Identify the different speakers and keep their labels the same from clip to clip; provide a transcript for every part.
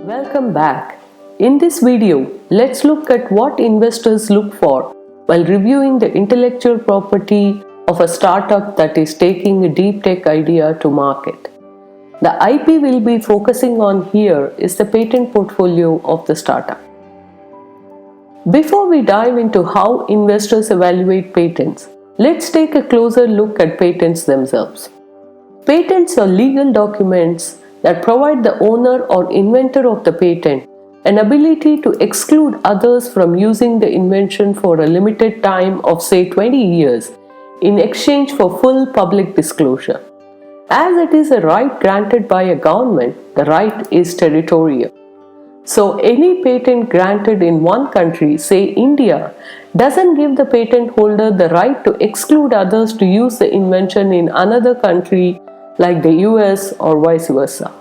Speaker 1: Welcome back. In this video, let's look at what investors look for while reviewing the intellectual property of a startup that is taking a deep tech idea to market. The IP we'll be focusing on here is the patent portfolio of the startup. Before we dive into how investors evaluate patents, let's take a closer look at patents themselves. Patents are legal documents that provide the owner or inventor of the patent an ability to exclude others from using the invention for a limited time of say 20 years in exchange for full public disclosure. As it is a right granted by a government, the right is territorial. So any patent granted in one country, say India, doesn't give the patent holder the right to exclude others to use the invention in another country like the US or vice versa.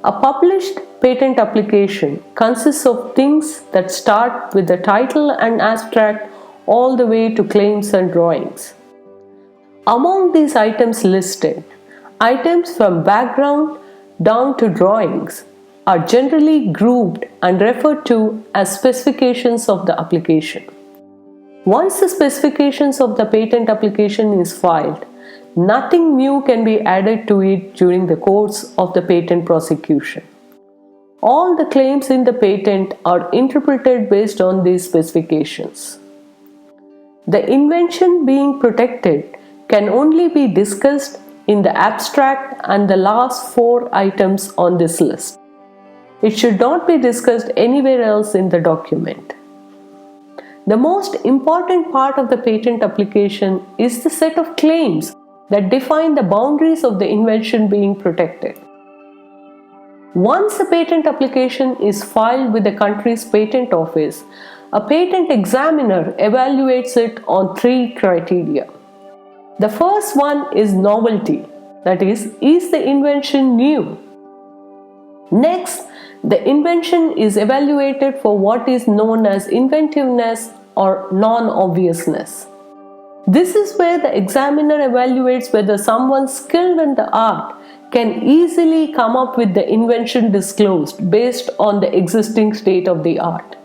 Speaker 1: A published patent application consists of things that start with the title and abstract all the way to claims and drawings. Among these items listed, items from background down to drawings are generally grouped and referred to as specifications of the application. Once the specifications of the patent application is filed, nothing new can be added to it during the course of the patent prosecution. All the claims in the patent are interpreted based on these specifications. The invention being protected can only be discussed in the abstract and the last four items on this list. It should not be discussed anywhere else in the document. The most important part of the patent application is the set of claims that define the boundaries of the invention being protected. Once a patent application is filed with the country's patent office, a patent examiner evaluates it on three criteria. The first one is novelty, that is the invention new? Next, the invention is evaluated for what is known as inventiveness or non-obviousness. This is where the examiner evaluates whether someone skilled in the art can easily come up with the invention disclosed based on the existing state of the art.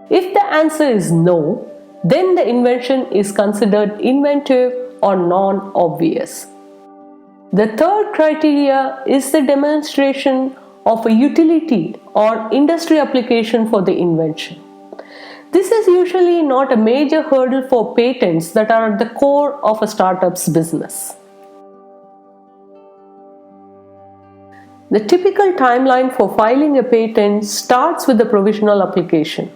Speaker 1: If the answer is no, then the invention is considered inventive or non-obvious. The third criteria is the demonstration of a utility or industry application for the invention. This is usually not a major hurdle for patents that are at the core of a startup's business. The typical timeline for filing a patent starts with the provisional application,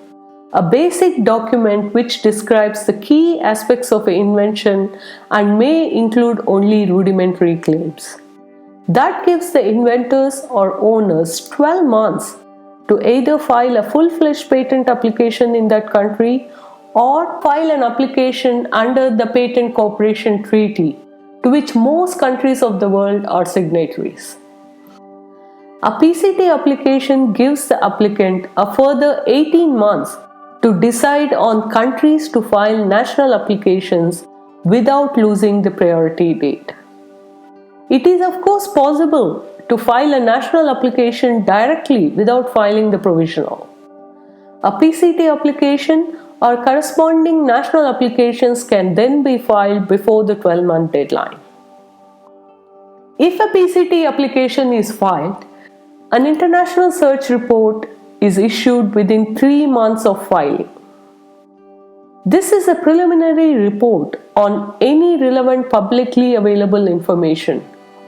Speaker 1: a basic document which describes the key aspects of an invention and may include only rudimentary claims. That gives the inventors or owners 12 months to either file a full-fledged patent application in that country or file an application under the Patent Cooperation Treaty, to which most countries of the world are signatories. A PCT application gives the applicant a further 18 months to decide on countries to file national applications without losing the priority date. It is of course possible to file a national application directly without filing the provisional. A PCT application or corresponding national applications can then be filed before the 12-month deadline. If a PCT application is filed, an international search report is issued within 3 months of filing. This is a preliminary report on any relevant publicly available information,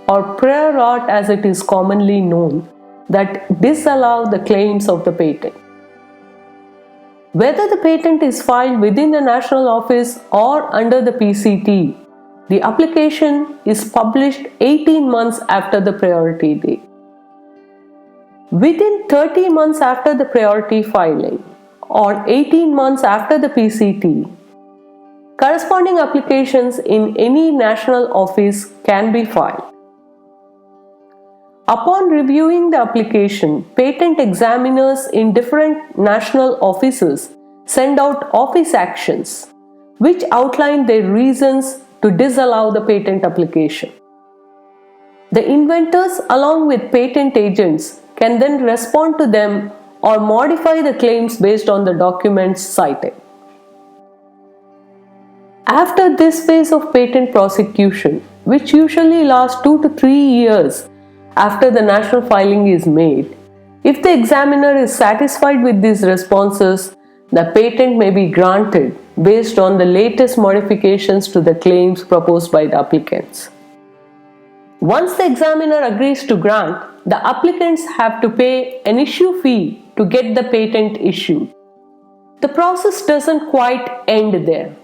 Speaker 1: or prior art as it is commonly known, that disallow the claims of the patent. Whether the patent is filed within the national office or under the PCT, the application is published 18 months after the priority date. Within 30 months after the priority filing, or 18 months after the PCT, corresponding applications in any national office can be filed. Upon reviewing the application, patent examiners in different national offices send out office actions, which outline their reasons to disallow the patent application. The inventors, along with patent agents, can then respond to them or modify the claims based on the documents cited. After this phase of patent prosecution, which usually lasts 2 to 3 years after the national filing is made, if the examiner is satisfied with these responses, the patent may be granted based on the latest modifications to the claims proposed by the applicants. Once the examiner agrees to grant, the applicants have to pay an issue fee to get the patent issued. The process doesn't quite end there.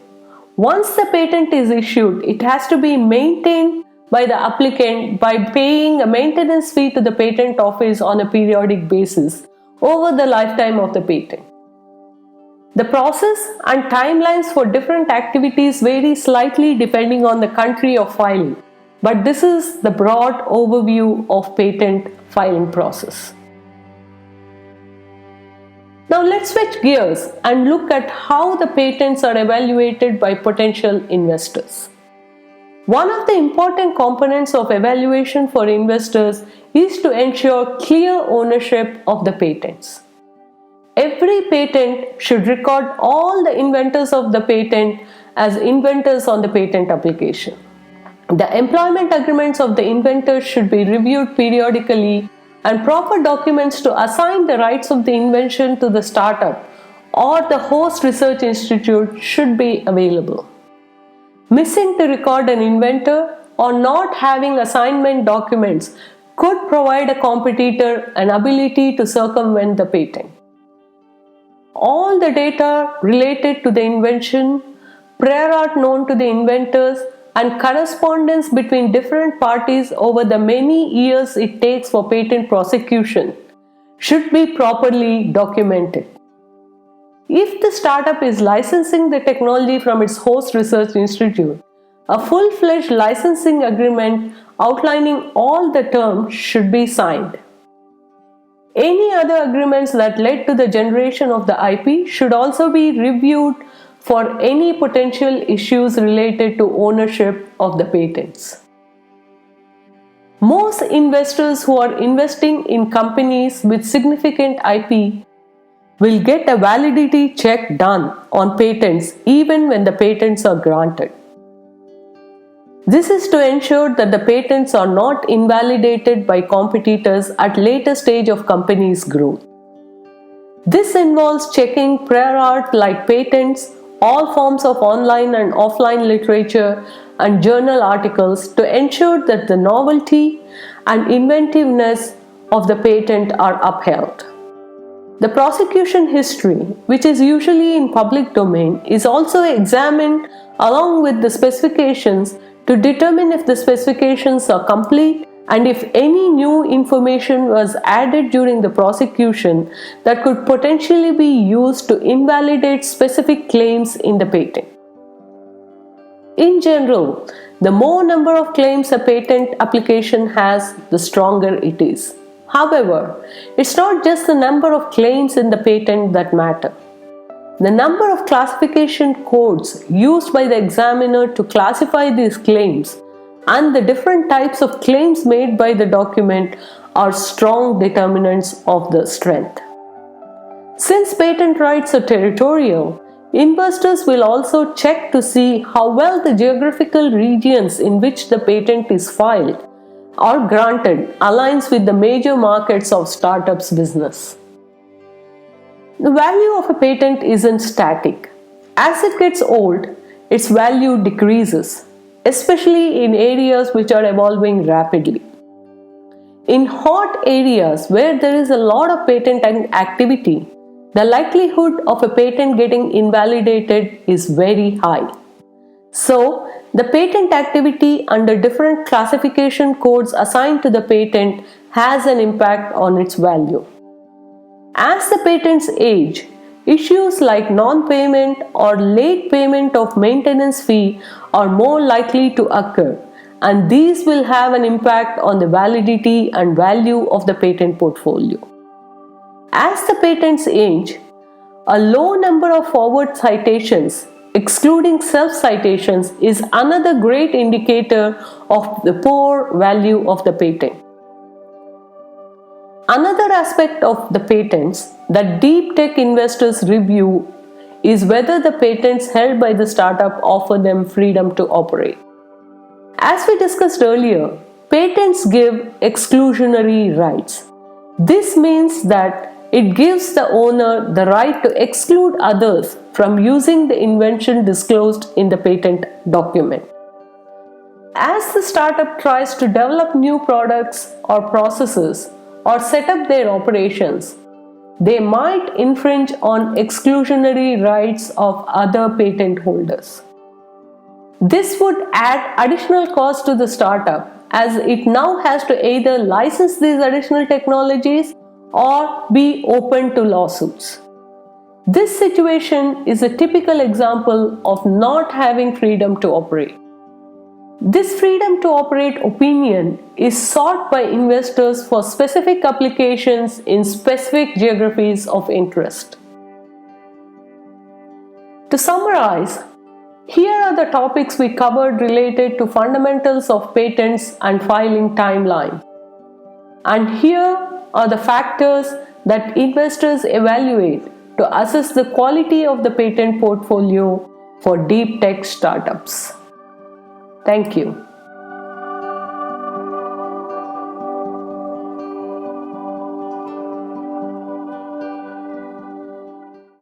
Speaker 1: Once the patent is issued, it has to be maintained by the applicant by paying a maintenance fee to the patent office on a periodic basis over the lifetime of the patent. The process and timelines for different activities vary slightly depending on the country of filing, but this is the broad overview of patent filing process. Now let's switch gears and look at how the patents are evaluated by potential investors. One of the important components of evaluation for investors is to ensure clear ownership of the patents. Every patent should record all the inventors of the patent as inventors on the patent application. The employment agreements of the inventors should be reviewed periodically, and proper documents to assign the rights of the invention to the startup or the host research institute should be available. Missing to record an inventor or not having assignment documents could provide a competitor an ability to circumvent the patent. All the data related to the invention, prior art known to the inventors, and correspondence between different parties over the many years it takes for patent prosecution should be properly documented. If the startup is licensing the technology from its host research institute, a full-fledged licensing agreement outlining all the terms should be signed. Any other agreements that led to the generation of the IP should also be reviewed for any potential issues related to ownership of the patents. Most investors who are investing in companies with significant IP will get a validity check done on patents even when the patents are granted. This is to ensure that the patents are not invalidated by competitors at later stage of company's growth. This involves checking prior art like patents, all forms of online and offline literature and journal articles to ensure that the novelty and inventiveness of the patent are upheld. The prosecution history, which is usually in public domain, is also examined along with the specifications to determine if the specifications are complete and if any new information was added during the prosecution that could potentially be used to invalidate specific claims in the patent. In general, the more number of claims a patent application has, the stronger it is. However, it's not just the number of claims in the patent that matter. The number of classification codes used by the examiner to classify these claims and the different types of claims made by the document are strong determinants of the strength. Since patent rights are territorial, investors will also check to see how well the geographical regions in which the patent is filed or granted aligns with the major markets of startups' business. The value of a patent isn't static. As it gets old, its value decreases, especially in areas which are evolving rapidly. In hot areas where there is a lot of patent activity, the likelihood of a patent getting invalidated is very high. So, the patent activity under different classification codes assigned to the patent has an impact on its value. As the patents age, issues like non-payment or late payment of maintenance fee are more likely to occur, and these will have an impact on the validity and value of the patent portfolio. As the patents age, a low number of forward citations, excluding self-citations, is another great indicator of the poor value of the patent. Another aspect of the patents that deep tech investors review is whether the patents held by the startup offer them freedom to operate. As we discussed earlier, patents give exclusionary rights. This means that it gives the owner the right to exclude others from using the invention disclosed in the patent document. As the startup tries to develop new products or processes or set up their operations, they might infringe on exclusionary rights of other patent holders. This would add additional cost to the startup, as it now has to either license these additional technologies or be open to lawsuits. This situation is a typical example of not having freedom to operate. This freedom to operate opinion is sought by investors for specific applications in specific geographies of interest. To summarize, here are the topics we covered related to fundamentals of patents and filing timeline. And here are the factors that investors evaluate to assess the quality of the patent portfolio for deep tech startups. Thank you.